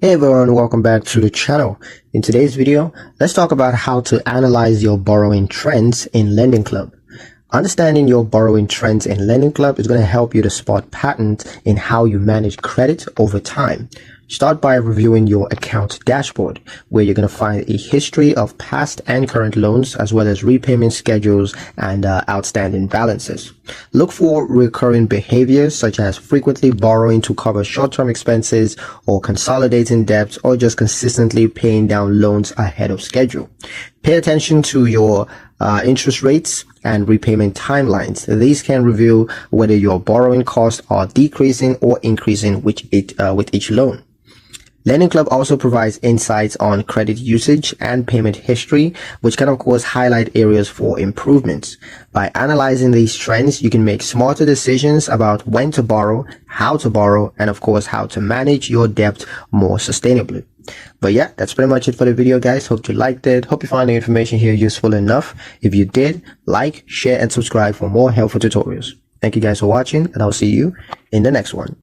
Hey everyone, welcome back to the channel. In today's video, let's talk about how to analyze your borrowing trends in Lendingclub. Understanding your borrowing trends in Lendingclub is going to help you to spot patterns in how you manage credit over time. Start by reviewing your account dashboard, where you're going to find a history of past and current loans, as well as repayment schedules and outstanding balances. Look for recurring behaviors such as frequently borrowing to cover short-term expenses or consolidating debts or just consistently paying down loans ahead of schedule. Pay attention to your interest rates and repayment timelines. These can reveal whether your borrowing costs are decreasing or increasing with each loan. Lendingclub also provides insights on credit usage and payment history, which can of course highlight areas for improvements. By analyzing these trends, you can make smarter decisions about when to borrow, how to borrow, and of course how to manage your debt more sustainably. But yeah, that's pretty much it for the video, guys. Hope you liked it. Hope you found the information here useful enough. If you did, like, share, and subscribe for more helpful tutorials. Thank you guys for watching, and I'll see you in the next one.